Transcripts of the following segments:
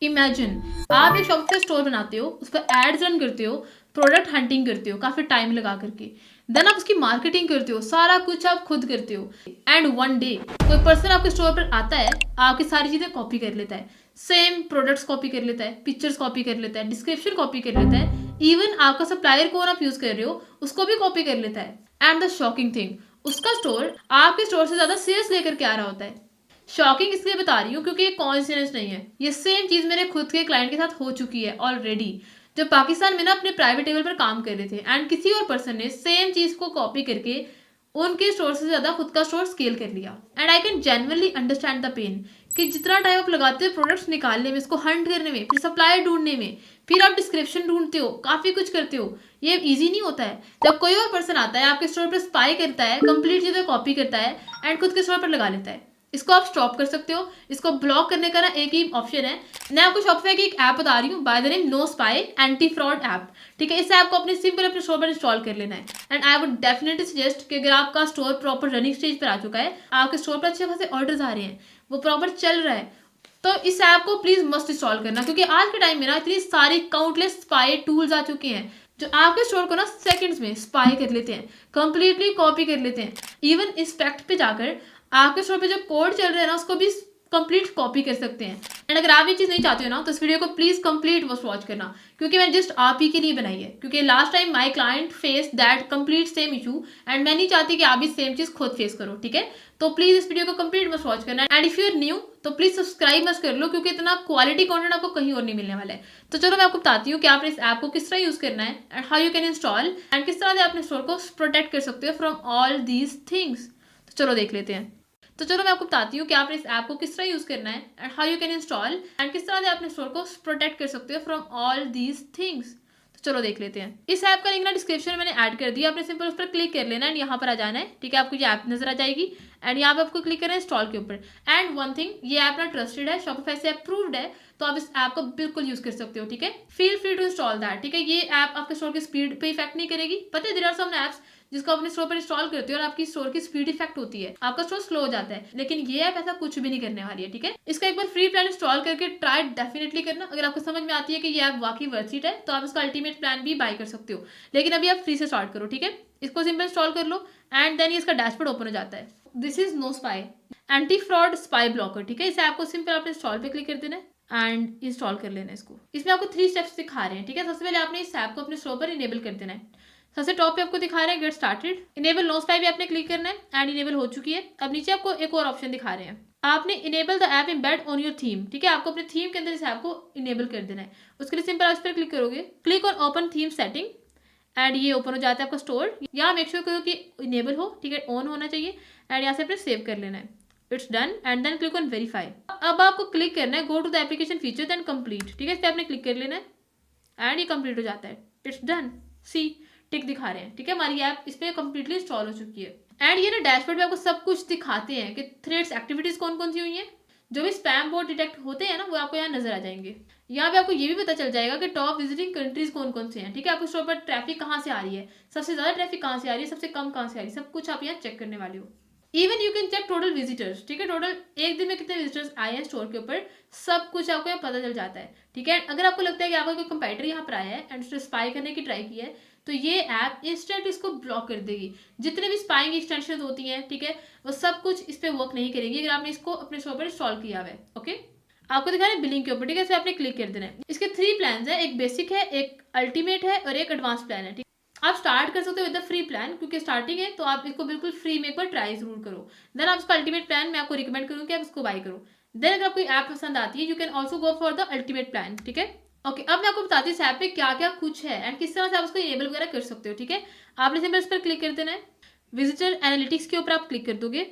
Imagine आप एक Shopify store बनाते हो, उस पर एड्स रन करते हो, प्रोडक्ट हंटिंग करते हो काफ़ी टाइम लगा करके, देन आप उसकी मार्केटिंग करते हो, सारा कुछ आप खुद करते हो। एंड वन डे कोई पर्सन आपके स्टोर पर आता है, आपकी सारी चीज़ें कॉपी कर लेता है, सेम प्रोडक्ट्स कॉपी कर लेता है, पिक्चर्स कॉपी कर लेता है, डिस्क्रिप्शन कॉपी कर लेता है, इवन आपका सप्लायर कौन आप यूज़ कर रहे हो उसको भी कॉपी कर लेता है। एंड द शॉकिंग थिंग, उसका स्टोर आपके स्टोर से ज़्यादा सेल्स लेकर के आ रहा होता है। शॉकिंग इसलिए बता रही हूँ क्योंकि ये कॉन्सिडेंस नहीं है, ये सेम चीज़ मेरे खुद के क्लाइंट के साथ हो चुकी है ऑलरेडी। जब पाकिस्तान में ना अपने प्राइवेट टेबल पर काम कर रहे थे एंड किसी और पर्सन ने सेम चीज़ को कॉपी करके उनके स्टोर से ज़्यादा खुद का स्टोर स्केल कर लिया। And I can genuinely understand the pain कि जितना टाइम आप लगाते हो प्रोडक्ट्स निकालने में, इसको हंट करने में, फिर सप्लायर ढूंढने में, फिर आप डिस्क्रिप्शन ढूंढते हो, काफ़ी कुछ करते हो, ये इजी नहीं होता है। जब कोई और पर्सन आता है आपके स्टोर पर स्पाई करता है, कंप्लीट चीज़ें कॉपी करता है एंड खुद के स्टोर पर लगा लेता है, इसको आप स्टॉप कर सकते हो। इसको ब्लॉक करने का ना एक ही ऑप्शन है। मैं आपको शॉपिफाई की एक ऐप बता रही हूँ by the name no spy anti fraud app. ठीक है, इस ऐप को अपने सिंपल अपने स्टोर पर इंस्टॉल कर लेना है। And I would definitely suggest कि अगर आपका स्टोर प्रॉपर रनिंग स्टेज पर आ चुका है, आपके स्टोर पर अच्छे खासे ऑर्डर्स आ रहे हैं, वो प्रॉपर चल रहा है, तो इस ऐप को प्लीज मस्ट इंस्टॉल करना। क्योंकि आज के टाइम में ना इतनी सारी काउंटलेस स्पाई टूल्स आ चुके हैं जो आपके स्टोर को ना सेकंड्स में स्पाई कर लेते हैं, कंप्लीटली कॉपी कर लेते हैं। इवन इंस्पेक्ट पे जाकर आपके स्टोर पे जो कोड चल रहा है ना उसको भी कंप्लीट कॉपी कर सकते हैं। एंड अगर आप ये चीज़ नहीं चाहते हो ना तो इस वीडियो को प्लीज़ कंप्लीट वॉच करना, क्योंकि मैंने जस्ट आप ही के लिए बनाई है। क्योंकि last time my client face that complete same issue and मैं नहीं चाहती कि आप भी सेम चीज़ खुद फेस करो। ठीक है, तो प्लीज़ इस वीडियो को कंप्लीट वॉच करना। And if you are new तो प्लीज़ सब्सक्राइब मस्ट कर लो, क्योंकि इतना क्वालिटी कंटेंट आपको कहीं और नहीं मिलने वाला है। तो चलो मैं आपको बताती हूँ कि आपने इस ऐप को किस तरह यूज़ करना है and how you can install and किस तरह से अपने स्टोर को प्रोटेक्ट कर सकते हो फ्रॉम ऑल दीज थिंग्स। तो चलो देख लेते हैं। तो चलो मैं आपको बताती हूँ कि आपने इस ऐप को किस तरह यूज़ करना है and how you can install and किस तरह से अपने स्टोर को प्रोटेक्ट कर सकते हो फ्रॉम ऑल दीज थिंग्स। तो चलो देख लेते हैं। इस ऐप का लिंक ना डिस्क्रिप्शन में मैंने ऐड कर दिया, आपने सिंपल उस पर क्लिक कर लेना एंड यहाँ पर आ जाना है। ठीक है, आपको ये ऐप नजर आ जाएगी एंड यहाँ पे आपको क्लिक करना है इंस्टॉल के ऊपर। एंड वन थिंग, ये ऐप ना ट्रस्टेड है, शॉपिफाई से अप्रूव्ड है, तो आप इस ऐप को बिल्कुल यूज कर सकते हो। ठीक है, feel free to install that. ठीक है, ये ऐप आपके स्टोर की स्पीड पे इफेक्ट नहीं करेगी। पता है, देयर आर सम ऐप्स जिसको अपने स्टोर पर इंस्टॉल करते हो और आपकी स्टोर की स्पीड इफेक्ट होती है, आपका स्टोर स्लो हो जाता है, लेकिन ये ऐप ऐसा कुछ भी नहीं करने वाली है। ठीक है, इसका एक बार फ्री प्लान इंस्टॉल करके ट्राई डेफिनेटली करना। अगर आपको समझ में आती है कि ये ऐप वाकई वर्थ इट है तो आप इसका अल्टीमेट प्लान भी बाय कर सकते हो, लेकिन अभी आप फ्री से स्टार्ट करो। ठीक है, इसको सिंपल इंस्टॉल कर लो एंड देन इसका डैशबोर्ड ओपन हो जाता है। This is no spy anti fraud spy blocker. ठीक है, इस ऐप को सिंपल आपने इंस्टॉल पे क्लिक कर देना है एंड इंस्टॉल कर लेना है इसको। इसमें आपको 3 स्टेप्स दिखा रहे हैं। ठीक है, सबसे पहले आपने इस ऐप को अपने स्टोर पर इनेबल कर देना है। सबसे टॉप पे आपको दिखा रहा है get started, enable no spy भी आपने क्लिक करना है एंड इनेबल हो चुकी है। अब नीचे आपको एक और ऑप्शन दिखा रहे हैं, आपने enable the app embed on your theme. ठीक है, आपको अपने थीम के अंदर इस ऐप को इनेबल कर देना है। उसके लिए सिंपल आप इस पर क्लिक करोगे, click on open theme setting and ये ओपन हो जाता है आपका स्टोर। यहाँ मेक श्योर करो कि इनेबल हो, ठीक है, ऑन होना चाहिए एंड यहाँ से अपने सेव कर लेना है। It's done and then click on verify. अब आपको क्लिक करना है go to the application feature then complete. ठीक है, इस पर आपने क्लिक कर लेना है एंड ये कंप्लीट हो जाता है। इट्स डन, सी टिक दिखा रहे हैं। ठीक है, हमारी ऐप इस पर कंप्लीटली इंस्टॉल हो चुकी है। एंड ये ना डैशबोर्ड में आपको सब कुछ दिखाते हैं कि थ्रेड्स एक्टिविटीज कौन कौन सी हुई हैं, जो भी स्पैम बोर्ड डिटेक्ट होते हैं ना वो आपको यहाँ नजर आ जाएंगे। यहाँ पे आपको ये भी पता चल जाएगा कि टॉप विजिटिंग कंट्रीज कौन कौन से हैं। ठीक है, आपको स्टोर पर ट्रैफिक कहाँ से आ रही है, सबसे ज्यादा ट्रैफिक कहाँ से आ रही है, सबसे कम कहाँ से आ रही है, सब कुछ आप यहाँ चेक करने वाले हो। Even you can check total visitors. ठीक है, टोटल एक दिन में कितने विजिटर्स आए हैं स्टोर के ऊपर, सब कुछ आपको यहाँ पता चल जाता है। ठीक है, अगर आपको लगता है कि आपका कोई कंपेटिटर यहाँ पर आया है एंड उसने स्पाई करने की ट्राई की है तो ये ऐप इंस्टेंट इसको ब्लॉक कर देगी। जितने भी स्पाइंग एक्सटेंशन होती हैं, ठीक है, वो सब कुछ इस पर वर्क नहीं करेगी अगर आपने इसको अपने स्टोर पर इंस्टॉल किया हुआ है। ओके, आपको दिखा रहे हैं बिलिंग के ऊपर। ठीक है, इसे आपने क्लिक कर देना है। इसके 3 प्लान है, एक बेसिक है, एक अल्टीमेट है और एक एडवांस प्लान है। ठीक, आप स्टार्ट कर सकते हो विद द फ्री प्लान, क्योंकि स्टार्टिंग है तो आप इसको बिल्कुल फ्री में एक बार ट्राई जरूर करो। देन आप इसका अल्टीमेट प्लान मैं आपको रिकमेंड करूँ कि आप इसको बाय करो। देन अगर आपको ऐप पसंद आती है you can also go for the ultimate plan. ठीक है, ओके, अब मैं आपको बताती हूँ इस ऐप पे क्या क्या कुछ है एंड किस तरह से आप उसको इनेबल वगैरह कर सकते हो। ठीक है, आपने सिंपल इस पर क्लिक कर देना है। विजिटर एनालिटिक्स के ऊपर आप क्लिक कर दोगे।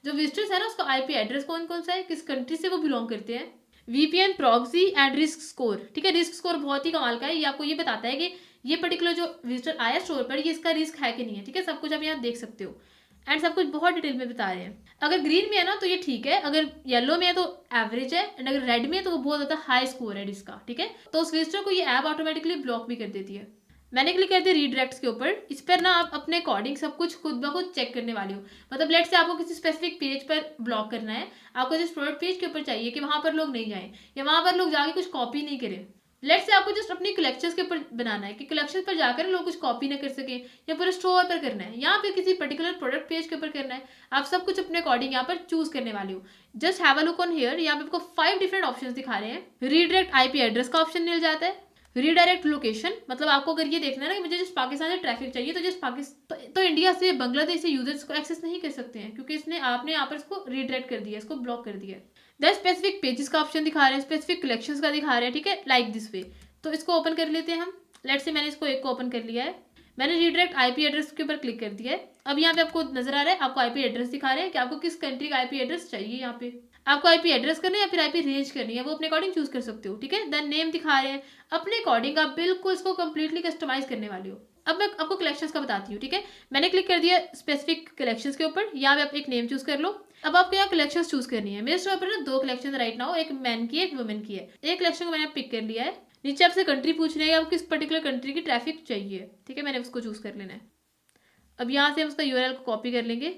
जो विजिटर्स है ना उसका आईपी एड्रेस कौन कौन सा है, किस कंट्री से वो बिलोंग करते हैं, VPN, proxy and risk score. ठीक है, रिस्क स्कोर बहुत ही कमाल का है, ये आपको ये बताता है कि ये पर्टिकुलर जो विजिटर आया स्टोर पर ये इसका रिस्क है कि नहीं है। ठीक है, सब कुछ आप यहाँ देख सकते हो एंड सब कुछ बहुत डिटेल में बता रहे हैं। अगर ग्रीन में है ना तो ये ठीक है, अगर येलो में है तो एवरेज है एंड अगर रेड में है तो वो बहुत ज़्यादा हाई स्कोर है इसका। ठीक है, तो उस विजिटर को ये ऐप ऑटोमेटिकली ब्लॉक भी कर देती है। मैंने क्लिक कर दिया रीडायरेक्ट्स के ऊपर। इस पर ना आप अपने अकॉर्डिंग सब कुछ खुद ब खुद चेक करने वाले हो। मतलब लेट से आपको किसी स्पेसिफिक पेज पर ब्लॉक करना है, आपको जिस प्रोडक्ट पेज के ऊपर चाहिए कि वहां पर लोग नहीं जाएं या वहां पर लोग जाके कुछ कॉपी नहीं करें। लेट से आपको जस्ट अपनी कलेक्शंस के ऊपर बनाना है कि कलेक्शंस पर जाकर लोग कुछ कॉपी ना कर सके, या पूरे स्टोर पर करना है या फिर किसी पर्टिकुलर प्रोडक्ट पेज के ऊपर करना है। आप सब कुछ अपने अकॉर्डिंग यहाँ पर चूज करने वाले हो। Just have a look on here. यहाँ पे आपको 5 डिफरेंट ऑप्शंस दिखा रहे हैं। रीडायरेक्ट आईपी एड्रेस का ऑप्शन मिल जाता है। रीडायरेक्ट लोकेशन, मतलब आपको अगर ये देखना है ना कि मुझे जिस पाकिस्तान से ट्रैफिक चाहिए, तो जिस पाकिस्तान तो इंडिया से बांग्लादेश से यूजर्स को एक्सेस नहीं कर सकते हैं, क्योंकि इसने आपने यहाँ पर इसको रीडायरेक्ट कर दिया, इसको ब्लॉक कर दिया। द स्पेसिफिक पेजेस का ऑप्शन दिखा रहे हैं, स्पेसिफिक कलेक्शंस का दिखा रहे हैं, ठीक है, लाइक दिस वे। तो इसको ओपन कर लेते हैं हम। लेट से मैंने इसको एक को ओपन कर लिया है। मैंने रीडायरेक्ट आईपी एड्रेस के ऊपर क्लिक कर दिया है। अब यहाँ पे आपको नजर आ रहा है, आपको आईपी एड्रेस दिखा रहे हैं कि आपको किस कंट्री का आईपी एड्रेस चाहिए। यहाँ पे आपको आईपी एड्रेस करना है या फिर आईपी रेंज करनी है, वो अपने अकॉर्डिंग चूज कर सकते हो, ठीक है। देन नेम दिखा रहे हैं, अपने अकॉर्डिंग आप बिल्कुल इसको कंप्लीटली कस्टमाइज करने वाले हो। अब मैं आपको कलेक्शंस का बताती हूँ, ठीक है। मैंने क्लिक कर दिया स्पेसिफिक कलेक्शंस के ऊपर। यहाँ पे आप एक नेम चूज कर लो। अब आपको यहाँ कलेक्शंस चूज करनी है। मेरे स्टोर पर ना 2 कलेक्शन राइट नाउ, एक मैन की है, एक वुमेन की है। एक कलेक्शन को मैंने पिक कर लिया है। नीचे आपसे कंट्री पूछ रहे हैं, आपको किस पर्टिकुलर कंट्री की ट्रैफिक चाहिए, ठीक है, मैंने उसको चूज कर लेना है। अब यहाँ से हम उसका यूआरएल को कॉपी कर लेंगे।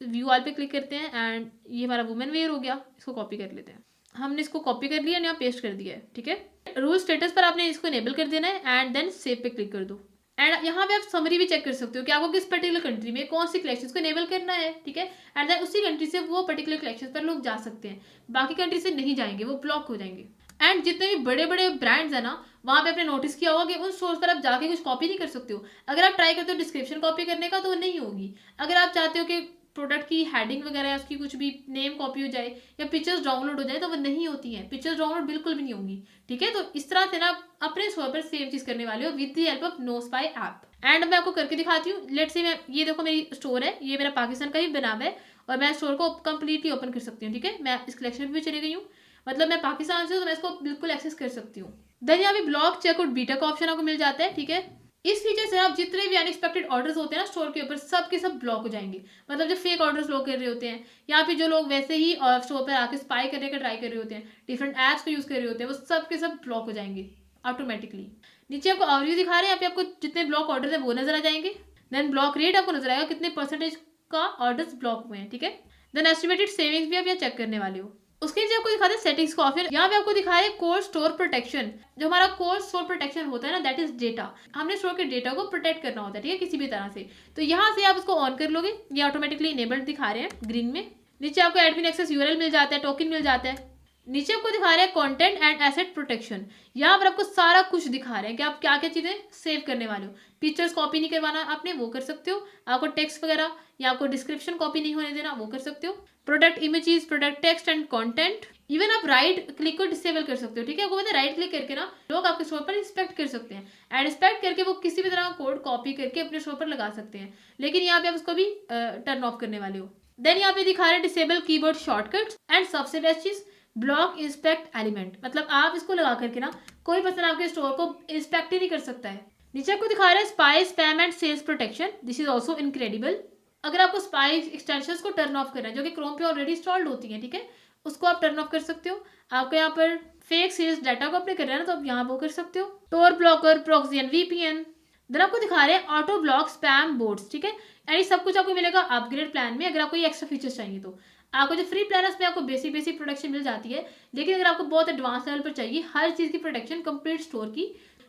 व्यू ऑल पे क्लिक करते हैं एंड ये हमारा वुमेन वेयर हो गया। इसको कॉपी कर लेते हैं। हमने इसको कॉपी कर लिया, यहाँ पेस्ट कर दिया है, ठीक है। रूल स्टेटस पर आपने इसको इनेबल कर देना है एंड देन सेव पे क्लिक कर दो। एंड यहाँ पे आप समरी भी चेक कर सकते हो कि आपको किस पर्टिकुलर कंट्री में कौन सी कलेक्शंस को इनेबल करना है, ठीक है। एंड देन उसी कंट्री से वो पर्टिकुलर कलेक्शंस पर लोग जा सकते हैं, बाकी कंट्री से नहीं जाएंगे, वो ब्लॉक हो जाएंगे। एंड जितने भी बड़े बड़े ब्रांड्स है ना, वहाँ पे आपने नोटिस किया होगा कि उन स्टोर्स पर आप जाके कुछ कॉपी नहीं कर सकते हो। अगर आप ट्राई करते हो डिस्क्रिप्शन कॉपी करने का, तो वो नहीं होगी। अगर आप चाहते हो कि प्रोडक्ट की हेडिंग वगैरह उसकी कुछ भी नेम कॉपी हो जाए या पिक्चर्स डाउनलोड हो जाए, तो वो नहीं होती हैं। पिक्चर्स डाउनलोड बिल्कुल भी नहीं होंगी, ठीक है। तो इस तरह से ना अपने स्टोर पर सेम चीज करने वाले हो with the help of no spy app. And मैं आपको करके दिखाती हूँ। लेट्स से मैं ये देखो, मेरी स्टोर है, ये मेरा पाकिस्तान का ही बनाम है और मैं स्टोर को कंप्लीटली ओपन कर सकती हूँ, ठीक है। मैं इस कलेक्शन में भी चली गई हूँ, मतलब मैं पाकिस्तान से हूँ, तो मैं इसको बिल्कुल एक्सेस कर सकती हूँ। देन यहाँ पे ब्लॉक चेकआउट बीटा का ऑप्शन आपको मिल जाता है, ठीक है। इस फीचर से आप जितने भी अनएक्सपेक्टेड ऑर्डर्स होते हैं ना स्टोर के ऊपर, सब के सब ब्लॉक हो जाएंगे। मतलब जो फेक ऑर्डर्स लोग कर रहे होते हैं, या फिर जो लोग वैसे ही स्टोर पर आके स्पाई करने का ट्राई कर रहे होते हैं, डिफरेंट ऐप्स को यूज कर रहे होते हैं, वो सब के सब ब्लॉक हो जाएंगे ऑटोमेटिकली। नीचे आपको ओवरव्यू दिखा रहे हैं, यहाँ पे आपको जितने ब्लॉक ऑर्डर है वो नजर आ जाएंगे। देन ब्लॉक रेट आपको नजर आएगा, कितने परसेंटेज का ऑर्डर्स ब्लॉक हुए हैं, ठीक है। देन एस्टिमेटेड सेविंग्स भी आप यहाँ चेक करने वाले हो। उसके नीचे आपको दिखाते हैं सेटिंग्स का ऑप्शन। यहाँ पे आपको दिखाया है कोर स्टोर प्रोटेक्शन। जो हमारा कोर स्टोर प्रोटेक्शन होता है ना, दैट इज डेटा। हमने स्टोर के डेटा को प्रोटेक्ट करना होता है, ठीक है, किसी भी तरह से। तो यहाँ से आप उसको ऑन कर लोगे, ये ऑटोमेटिकली इनेबल्ड दिखा रहे हैं ग्रीन में। नीचे आपको एडमिन एक्सेस यूआरएल मिल जाता है, टोकन मिल जाता है। नीचे आपको दिखा रहे हैं कंटेंट एंड एसेट प्रोटेक्शन। यहाँ पर आपको सारा कुछ दिखा रहे हैं कि आप क्या क्या चीजें सेव करने वाले हो। पिक्चर्स कॉपी नहीं करवाना आपने, वो कर सकते हो। आपको टेक्स्ट वगैरह या आपको डिस्क्रिप्शन कॉपी नहीं होने देना, वो कर सकते हो। Product images, product text and content. Even आप राइट क्लिक को डिसेबल कर सकते हो, ठीक है। आपको पता है राइट क्लिक करके ना लोग आपके स्टोर पर इंस्पेक्ट कर सकते हैं, एंड इंस्पेक्ट करके वो किसी भी तरह का कोड कॉपी करके अपने स्टोर पर लगा सकते हैं। लेकिन यहाँ पे आप उसको भी टर्न ऑफ करने वाले हो। देन यहाँ पे दिखा रहे हैं डिसेबल कीबोर्ड शॉर्टकट्स एंड सबसे बेस्ट चीज ब्लॉक इंस्पेक्ट एलिमेंट। मतलब आप इसको लगा करके ना कोई पर्सन आपके स्टोर को इंस्पेक्ट ही नहीं कर सकता है। नीचे आपको दिखा रहा है spy spam and sales protection. This is also incredible. अगर आपको स्पाई एक्सटेंशंस को टर्न ऑफ करना है, जो कि क्रोम पे ऑलरेडी इंस्टॉल्ड होती हैं, ठीक है, उसको आप टर्न ऑफ कर सकते हो। आपको यहाँ पर फेक सेल्स डाटा को अपने करना है ना, तो आप यहाँ वो कर सकते हो। Tor blocker, proxy and VPN. Then आपको दिखा रहे हैं ऑटो ब्लॉक स्पैम बोर्ड्स, ठीक है। एंड ये सब कुछ आपको मिलेगा अपग्रेड प्लान में। अगर आपको ये एक्स्ट्रा फीचर्स चाहिए तो आपको जो फ्री प्लान है उसमें आपको बेसिक प्रोटेक्शन मिल जाती है। लेकिन अगर आपको बहुत एडवांस लेवल पर चाहिए हर चीज की प्रोटेक्शन कंप्लीट स्टोर की,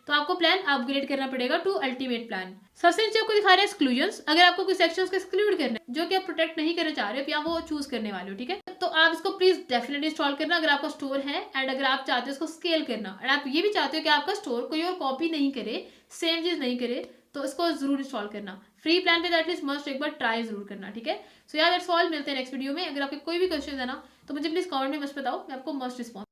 तो आपको प्लान अपग्रेड करना पड़ेगा टू अल्टीमेट प्लान। सबसे नीचे आपको दिखा रहे हैं एक्सक्लूजन्स। अगर आपको कुछ सेक्शंस को एक्सक्लूड करना है जो कि आप प्रोटेक्ट नहीं करना चाह रहे हो, या वो चूज करने वाले हो, ठीक है, तो आप इसको प्लीज डेफिनेटली इंस्टॉल करना अगर आपका स्टोर है। एंड अगर आप चाहते हो इसको स्केल करना, एंड आप ये भी चाहते हो कि आपका स्टोर कोई और कॉपी नहीं करे, सेम चीज नहीं करे, तो इसको जरूर इंस्टॉल करना। फ्री प्लान पे एटलीस्ट मस्ट एक बार ट्राई जरूर करना, ठीक है। सो यार दैट्स ऑल। मिलते हैं नेक्स्ट वीडियो में। अगर आपके कोई भी क्वेश्चन है ना, तो मुझे प्लीज कमेंट में मस्त बताओ, मैं आपको मस्ट रिस्पॉन्स